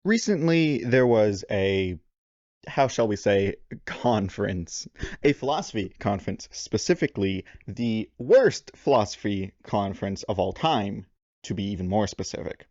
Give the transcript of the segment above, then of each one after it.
Recently, there was how shall we say, conference, a philosophy conference, specifically the worst philosophy conference of all time, to be even more specific.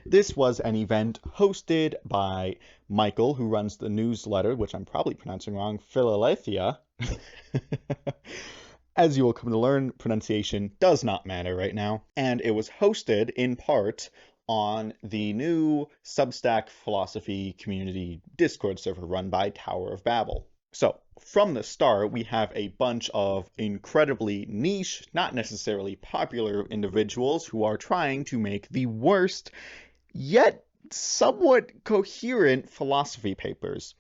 This was an event hosted by Michael, who runs the newsletter, which I'm probably pronouncing wrong, Philadelphia. As you will come to learn, pronunciation does not matter right now. And it was hosted in part on the new Substack philosophy community Discord server run by Tower of Babel. So, from the start, we have a bunch of incredibly niche, not necessarily popular individuals who are trying to make the worst, yet somewhat coherent philosophy papers.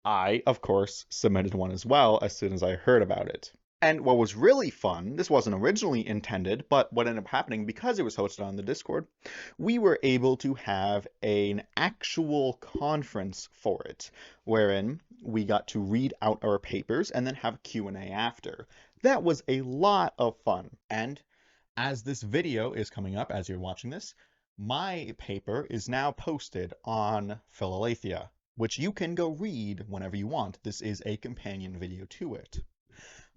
I, of course, submitted one as well as soon as I heard about it. And what was really fun, this wasn't originally intended, but what ended up happening because it was hosted on the Discord, we were able to have an actual conference for it, wherein we got to read out our papers and then have Q&A after. That was a lot of fun. And as this video is coming up, as you're watching this, my paper is now posted on Philadelphia, which you can go read whenever you want. This is a companion video to it.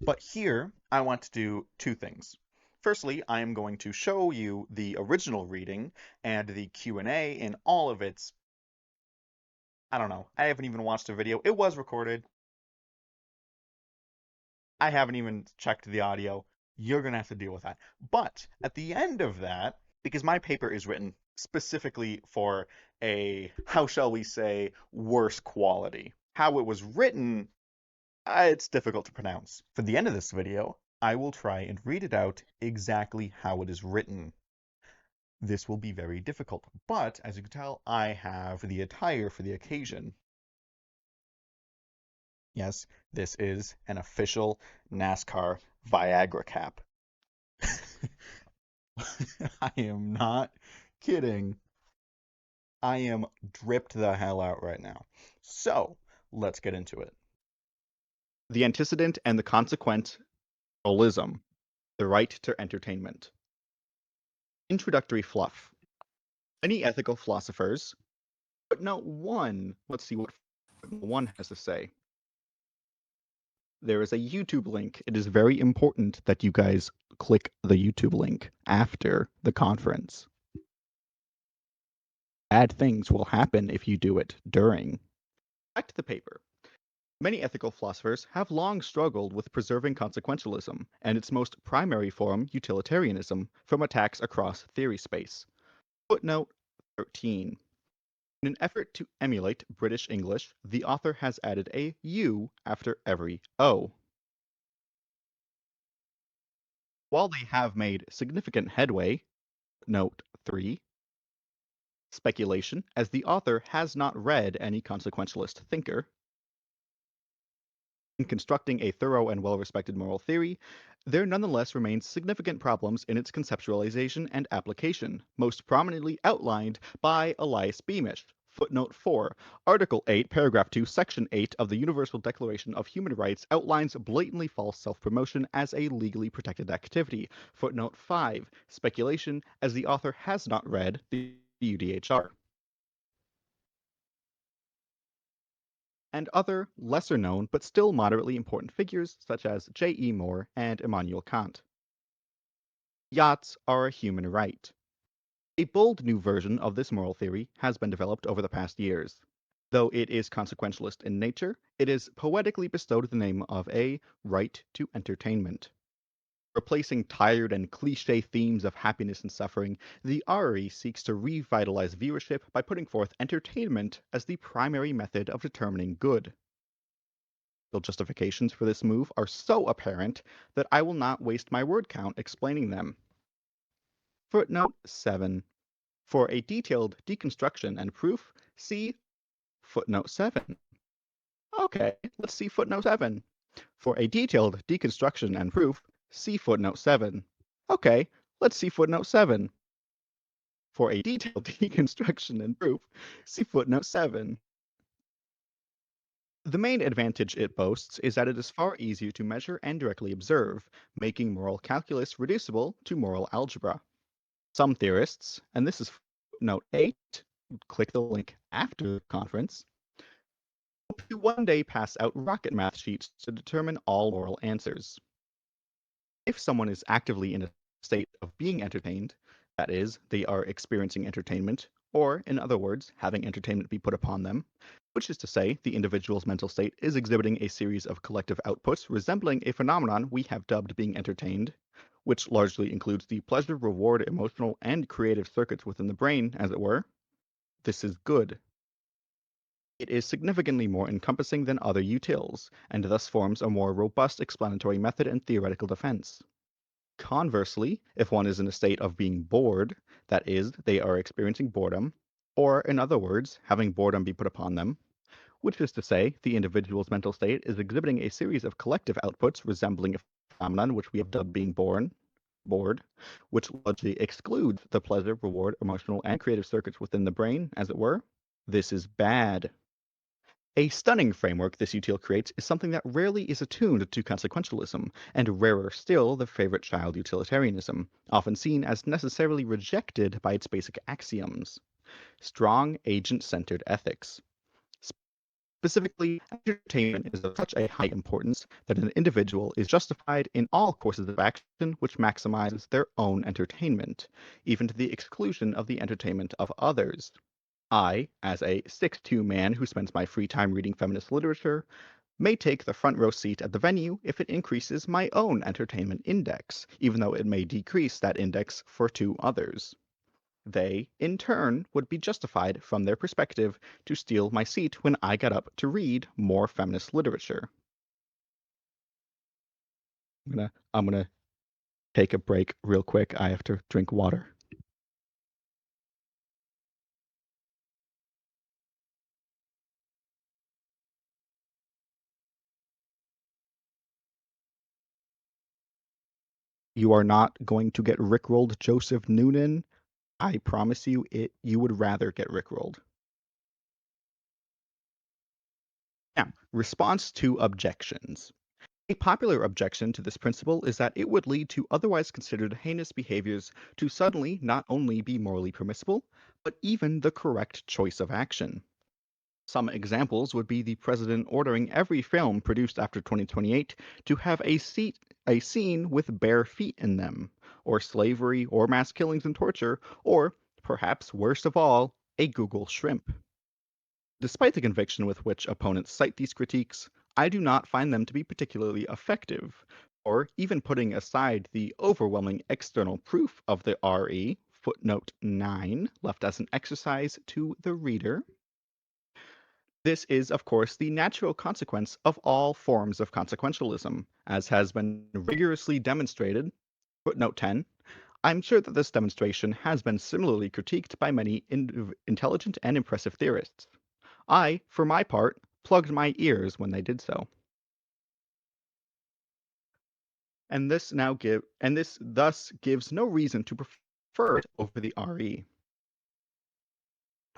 But here, I want to do two things. Firstly, I am going to show you the original reading and the Q&A in all of its... I don't know. I haven't even watched the video. It was recorded. I haven't even checked the audio. You're going to have to deal with that. But at the end of that, because my paper is written specifically for a, how shall we say, worse quality. How it was written, it's difficult to pronounce. For the end of this video, I will try and read it out exactly how it is written. This will be very difficult, but as you can tell, I have the attire for the occasion. Yes, this is an official NASCAR Viagra cap. I am not kidding. I am dripped the hell out right now. So, let's get into it. The Antecedent and the Consequent-ialism, the right to entertainment. Introductory fluff. Many ethical philosophers, but not one. Let's see what one has to say. There is a YouTube link. It is very important that you guys click the YouTube link after the conference. Bad things will happen if you do it during. Back to the paper. Many ethical philosophers have long struggled with preserving consequentialism and its most primary form, utilitarianism, from attacks across theory space. Footnote 13. In an effort to emulate British English, the author has added a "you" after every "o." While they have made significant headway, note 3, speculation, as the author has not read any consequentialist thinker, in constructing a thorough and well-respected moral theory, there nonetheless remains significant problems in its conceptualization and application, most prominently outlined by Elias Beamish. Footnote 4. Article 8, Paragraph 2, Section 8 of the Universal Declaration of Human Rights outlines blatantly false self-promotion as a legally protected activity. Footnote 5. Speculation, as the author has not read the UDHR. And other, lesser-known, but still moderately important figures such as J.E. Moore and Immanuel Kant. Yachts are a human right. A bold new version of this moral theory has been developed over the past years. Though it is consequentialist in nature, it is poetically bestowed the name of a right to entertainment. Replacing tired and cliché themes of happiness and suffering, the RE seeks to revitalize viewership by putting forth entertainment as the primary method of determining good. The justifications for this move are so apparent that I will not waste my word count explaining them. Footnote 7. For a detailed deconstruction and proof, see footnote 7. Okay, let's see footnote 7. For a detailed deconstruction and proof, see footnote 7. Okay, let's see footnote 7. For a detailed deconstruction and proof, see footnote 7. The main advantage it boasts is that it is far easier to measure and directly observe, making moral calculus reducible to moral algebra. Some theorists, and this is footnote 8, click the link after the conference, hope to one day pass out rocket math sheets to determine all oral answers. If someone is actively in a state of being entertained, that is, they are experiencing entertainment, or, in other words, having entertainment be put upon them, which is to say, the individual's mental state is exhibiting a series of collective outputs resembling a phenomenon we have dubbed being entertained, which largely includes the pleasure, reward, emotional, and creative circuits within the brain, as it were, this is good. It is significantly more encompassing than other utils, and thus forms a more robust explanatory method and theoretical defense. Conversely, if one is in a state of being bored, that is, they are experiencing boredom, or in other words, having boredom be put upon them, which is to say, the individual's mental state is exhibiting a series of collective outputs resembling a phenomenon which we have dubbed being bored, which largely excludes the pleasure, reward, emotional, and creative circuits within the brain, as it were. This is bad. A stunning framework this util creates is something that rarely is attuned to consequentialism, and rarer still the favorite child utilitarianism, often seen as necessarily rejected by its basic axioms. Strong agent-centered ethics. Specifically, entertainment is of such a high importance that an individual is justified in all courses of action which maximizes their own entertainment, even to the exclusion of the entertainment of others. I, as a 6'2" man who spends my free time reading feminist literature, may take the front row seat at the venue if it increases my own entertainment index, even though it may decrease that index for two others. They, in turn, would be justified from their perspective to steal my seat when I got up to read more feminist literature. I'm gonna take a break real quick. I have to drink water. You are not going to get rickrolled, Joseph Noonan. I promise you, you would rather get rickrolled. Now, response to objections. A popular objection to this principle is that it would lead to otherwise considered heinous behaviors to suddenly not only be morally permissible, but even the correct choice of action. Some examples would be the president ordering every film produced after 2028 to have a scene with bare feet in them, or slavery, or mass killings and torture, or, perhaps worst of all, a Google shrimp. Despite the conviction with which opponents cite these critiques, I do not find them to be particularly effective, or even putting aside the overwhelming external proof of the RE, footnote 9, left as an exercise to the reader. This is, of course, the natural consequence of all forms of consequentialism, as has been rigorously demonstrated. Footnote 10. I'm sure that this demonstration has been similarly critiqued by many intelligent and impressive theorists. I, for my part, plugged my ears when they did so. And this thus gives no reason to prefer it over the RE.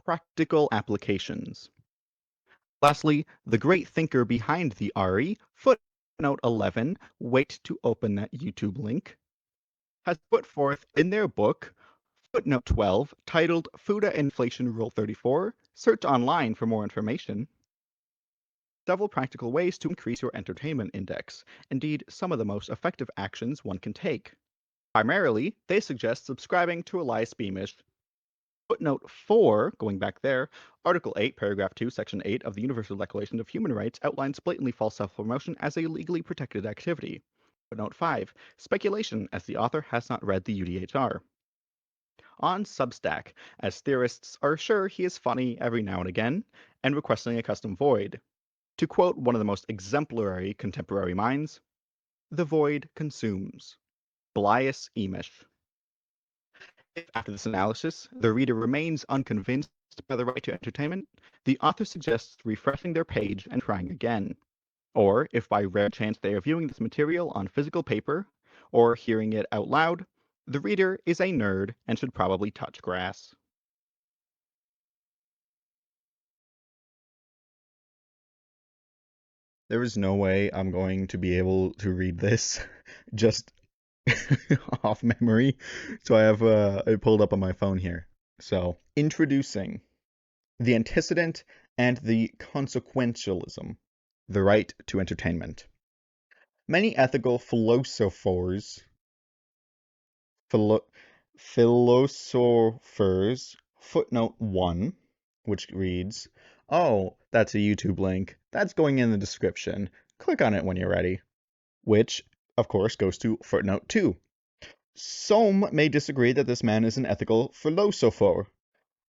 Practical applications. Lastly, the great thinker behind the RE, footnote 11, wait to open that YouTube link, has put forth in their book, footnote 12, titled Fuda Inflation Rule 34, search online for more information, several practical ways to increase your entertainment index, indeed some of the most effective actions one can take. Primarily, they suggest subscribing to Elias Beamish. Footnote 4, going back there, Article 8, Paragraph 2, Section 8 of the Universal Declaration of Human Rights outlines blatantly false self-promotion as a legally protected activity. Footnote 5, speculation, as the author has not read the UDHR. On Substack, as theorists are sure he is funny every now and again, and requesting a custom void. To quote one of the most exemplary contemporary minds, the void consumes. Blias Emish. If after this analysis, the reader remains unconvinced by the right to entertainment, the author suggests refreshing their page and trying again. Or, if by rare chance they are viewing this material on physical paper, or hearing it out loud, the reader is a nerd and should probably touch grass. There is no way I'm going to be able to read this just off memory. So I have it pulled up on my phone here. So, introducing the antecedent, and the consequentialism, the right to entertainment. Many ethical philosophers, footnote 1, which reads, oh, that's a YouTube link. That's going in the description. Click on it when you're ready. Which, of course, goes to footnote 2. Some may disagree that this man is an ethical philosopher.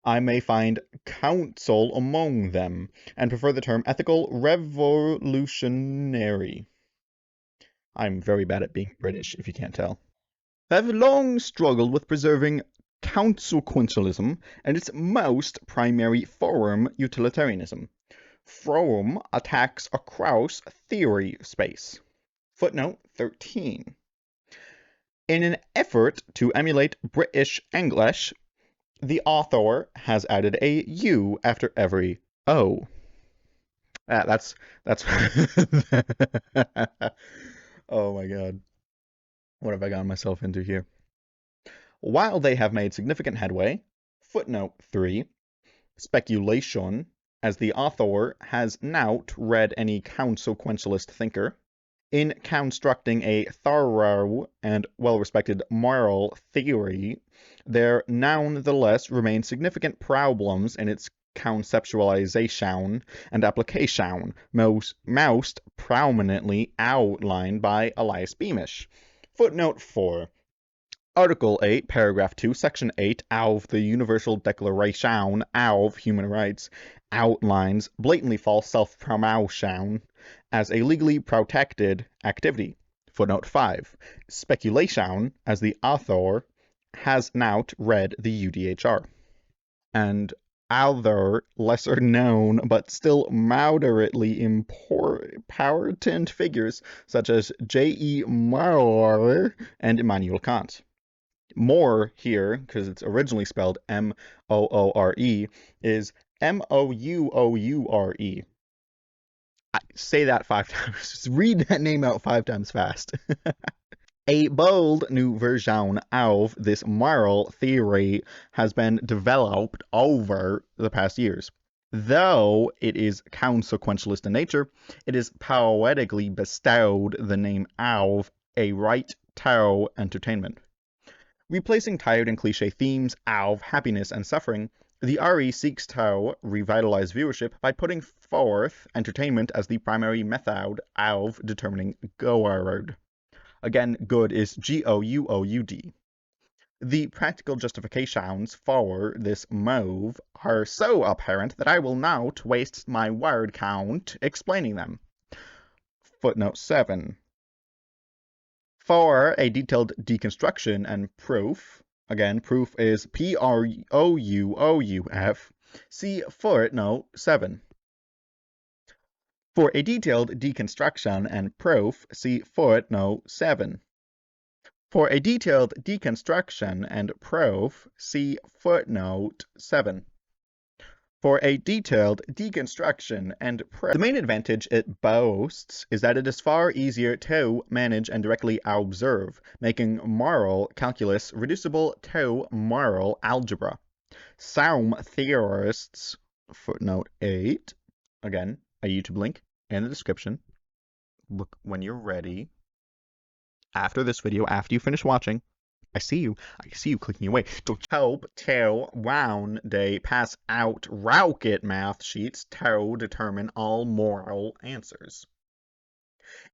I may find counsel among them, and prefer the term ethical revolutionary. I'm very bad at being British, if you can't tell. Have long struggled with preserving consequentialism and its most primary fourm, utilitarianism. Fourm attacks across theory space. Footnote 13. In an effort to emulate British English, the author has added a U after every O. That's oh my god. What have I gotten myself into here? While they have made significant headway, footnote 3, speculation, as the author has not read any consequentialist thinker, in constructing a thorough and well-respected moral theory, there nonetheless remain significant problems in its conceptualization and application, most prominently outlined by Elias Beamish. Footnote 4. Article 8, Paragraph 2, Section 8 of the Universal Declaration of Human Rights outlines blatantly false self-promotion as a legally protected activity. Footnote 5. Speculation, as the author has not read the UDHR. And other lesser known but still moderately important figures such as J.E. Moore and Immanuel Kant. More here, because it's originally spelled M-O-O-R-E, is M-O-U-O-U-R-E. Say that 5 times. Just read that name out 5 times fast. A bold new version of this moral theory has been developed over the past years. Though it is consequentialist in nature, it is poetically bestowed the name of a right to entertainment. Replacing tired and cliché themes of happiness and suffering, the RE seeks to revitalize viewership by putting forth entertainment as the primary method of determining good. Again, good is G-O-U-O-U-D. The practical justifications for this move are so apparent that I will not waste my word count explaining them. Footnote 7. For a detailed deconstruction and proof, again, proof is P-R-O-U-O-U-F, see footnote 7. For a detailed deconstruction and proof, see footnote 7. For a detailed deconstruction and proof, see footnote 7. For a detailed deconstruction and proof. The main advantage it boasts is that it is far easier to manage and directly observe, making moral calculus reducible to moral algebra. Some theorists, footnote 8, again, a YouTube link in the description. Look when you're ready. After this video, after you finish watching, I see you clicking away. To help to one day pass out rocket math sheets to determine all moral answers.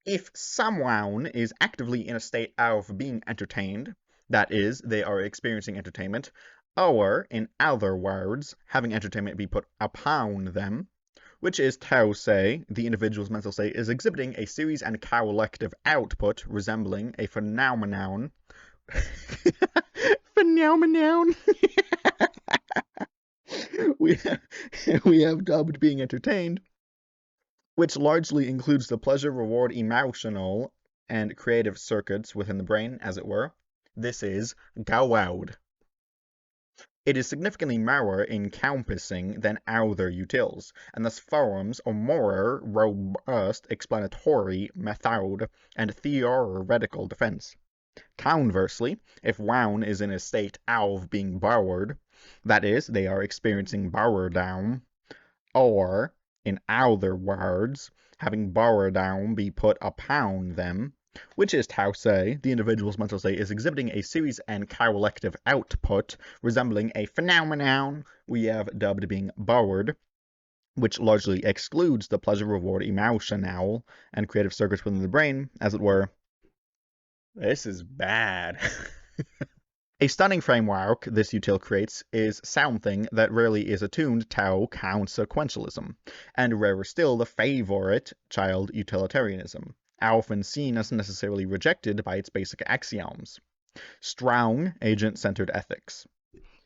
If someone is actively in a state of being entertained, that is, they are experiencing entertainment, or, in other words, having entertainment be put upon them, which is to say, the individual's mental state is exhibiting a series and collective output resembling a phenomenon. Phenomenon. we have dubbed being entertained, which largely includes the pleasure, reward, emotional, and creative circuits within the brain, as it were. This is youu. It is significantly more encompassing than other utils, and thus forms a more robust explanatory method and theoretical defense. Conversely, if one is in a state of being bored, that is, they are experiencing boredom, or, in other words, having borrowed down be put upon them, which is to say, the individual's mental state is exhibiting a series and collective output resembling a phenomenon we have dubbed being borrowed, which largely excludes the pleasure-reward emotional and creative circuits within the brain, as it were. This is bad. A stunning framework this util creates is something that rarely is attuned to consequentialism, and rarer still the favorite child utilitarianism, often seen as necessarily rejected by its basic axioms. Strong agent-centered ethics.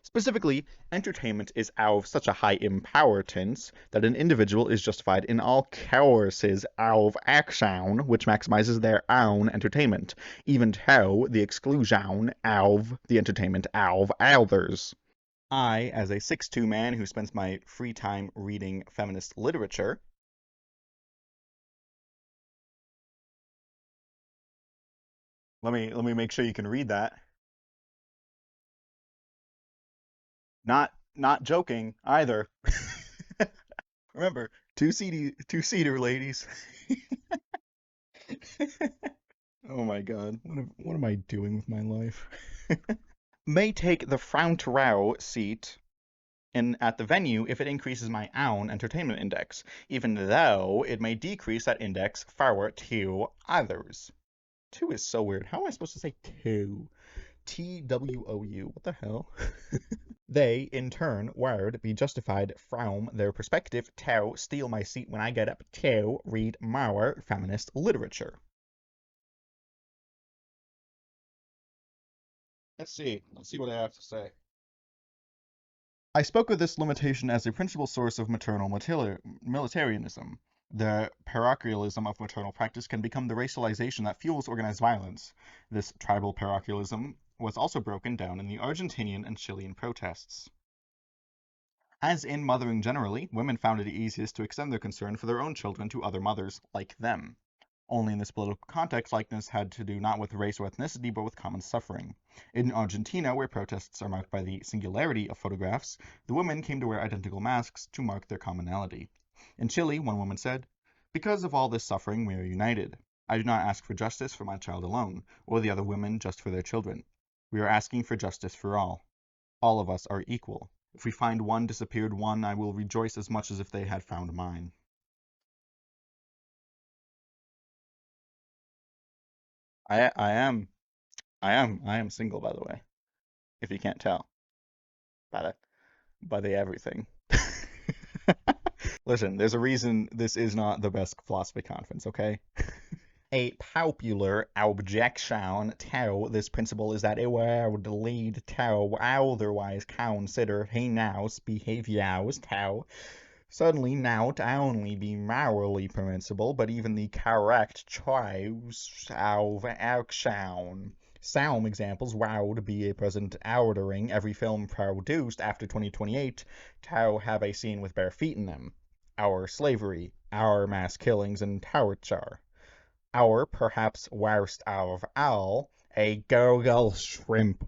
Specifically, entertainment is of such a high importance that an individual is justified in all courses of action which maximizes their own entertainment, even to the exclusion of the entertainment of others. I, as a 6'2" man who spends my free time reading feminist literature, let me make sure you can read that. Not joking either. Remember, two-seater ladies. Oh my god, what am I doing with my life? May take the front row seat at the venue if it increases my own entertainment index, even though it may decrease that index far to others. Two is so weird. How am I supposed to say two? TWOU. What the hell? They, in turn, would be justified from their perspective to steal my seat when I get up to read more feminist literature. Let's see. Let's see what I have to say. I spoke of this limitation as a principal source of maternal militarism. The parochialism of maternal practice can become the racialization that fuels organized violence. This tribal parochialism was also broken down in the Argentinian and Chilean protests. As in mothering generally, women found it easiest to extend their concern for their own children to other mothers like them. Only in this political context, likeness had to do not with race or ethnicity, but with common suffering. In Argentina, where protests are marked by the singularity of photographs, the women came to wear identical masks to mark their commonality. In Chile, one woman said, "Because of all this suffering, we are united. I do not ask for justice for my child alone, or the other women just for their children. We are asking for justice for all. All of us are equal. If we find one disappeared one, I will rejoice as much as if they had found mine." I am I am single, by the way, if you can't tell by the everything. Listen, there's a reason this is not the best philosophy conference, okay? A popular objection to this principle is that it would lead to otherwise considered heinous behaviors to suddenly not only be morally permissible, but even the correct choice of action. Some examples would be a president ordering every film produced after 2028 to have a scene with bare feet in them. Our slavery, our mass killings and torture. Our, perhaps worst of all, a Google shrimp.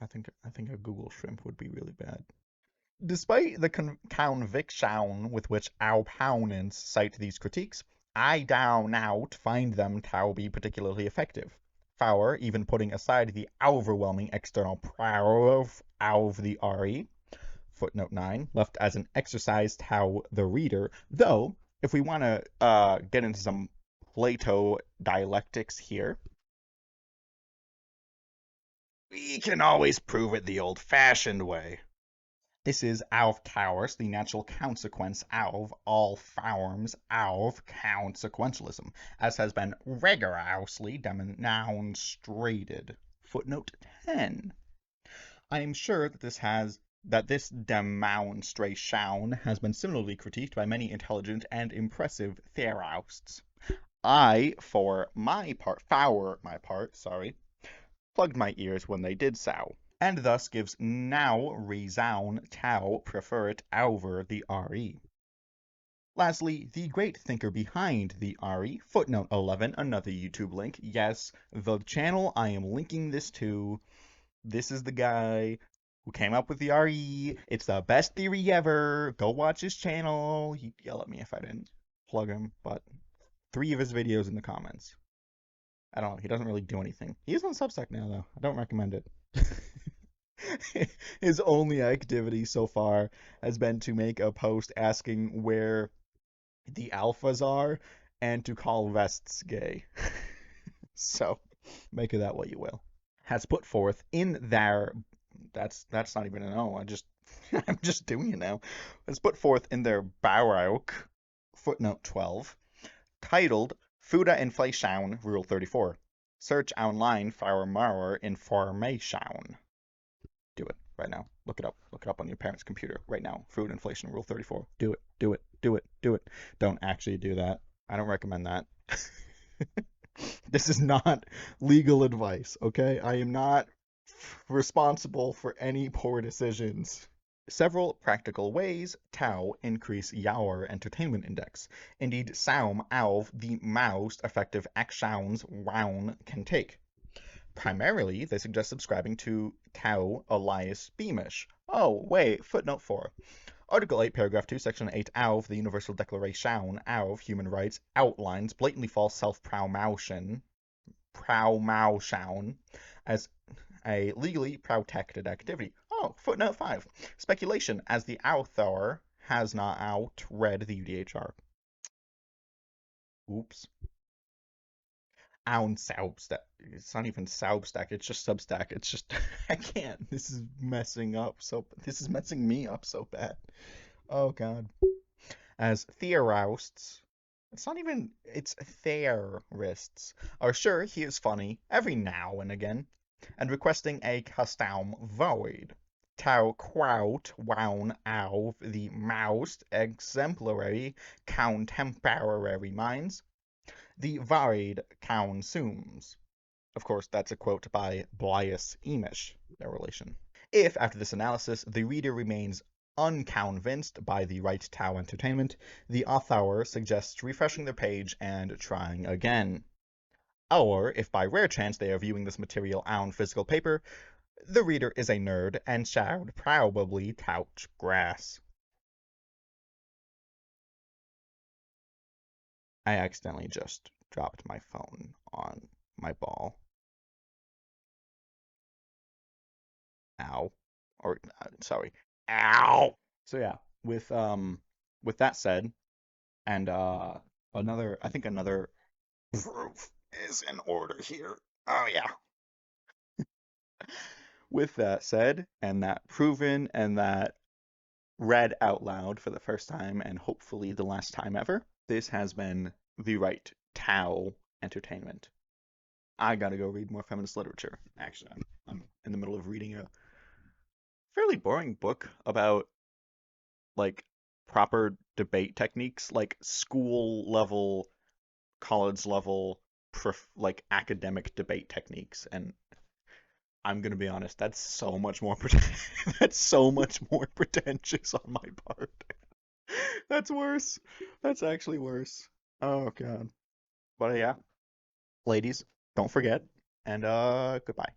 I think a Google shrimp would be really bad. Despite the conviction with which opponents cite these critiques, I do not find them to be particularly effective. For, even putting aside the overwhelming external proof of the RE, footnote 9, left as an exercise to the reader, though, if we want to get into some Plato dialectics here, we can always prove it the old-fashioned way. This is, of course, the natural consequence of all forms of consequentialism, as has been rigorously demonstrated. Footnote 10. I am sure that this demonstration has been similarly critiqued by many intelligent and impressive theorists. I, for my part, plugged my ears when they did so, and thus gives now reason to prefer it over the RE. Lastly, the great thinker behind the RE, footnote 11, another YouTube link. Yes, the channel I am linking this to. This is the guy who came up with the RE. It's the best theory ever. Go watch his channel. He'd yell at me if I didn't plug him, but 3 of his videos in the comments. I don't know. He doesn't really do anything. He is on Substack now, though. I don't recommend it. His only activity so far has been to make a post asking where the alphas are and to call vests gay. So make of that what you will. Has put forth in their that's not even an O. I'm just doing it now. Has put forth in their Baroque footnote 12 titled Fuda Inflation Rule 34. Search online for more information. Do it right now. Look it up. Look it up on your parents' computer right now. Food inflation rule 34. Do it. Do it. Do it. Do it. Don't actually do that. I don't recommend that. This is not legal advice, okay? I am not responsible for any poor decisions. Several practical ways tau increase youu entertainment index. Indeed, soume of the most effective actions one can take. Primarily, they suggest subscribing to Tau Elias Beamish. Oh, wait, footnote 4. Article 8, paragraph 2, section 8 of the Universal Declaration of Human Rights outlines blatantly false self-promotion as a legally protected activity. Oh, footnote 5. Speculation, as the author has not outread the UDHR. Oops. On Substack. It's not even Substack, it's just Substack. It's just I can't. This is messing me up so bad. Oh god. As theorists, it's theorists are sure he is funny every now and again, and requesting a custom void. Tau quote one of the most exemplary contemporary minds, the varied consumes. Of course, that's a quote by Blias Emish, their relation. If, after this analysis, the reader remains unconvinced by the right Tau entertainment, the author suggests refreshing their page and trying again. Or, if by rare chance they are viewing this material on physical paper, the reader is a nerd and should probably touch grass. I accidentally just dropped my phone on my ball. Ow. Or sorry. Ow. So yeah, with that said, and another proof is in order here. Oh yeah. With that said, and that proven, and that read out loud for the first time, and hopefully the last time ever, this has been the right Tau entertainment. I gotta go read more feminist literature. Actually, I'm in the middle of reading a fairly boring book about like proper debate techniques, like school level, college level, like academic debate techniques. And I'm gonna be honest, that's so much more that's so much more pretentious on my part. That's worse. That's actually worse. Oh god. But yeah, ladies, don't forget, and goodbye.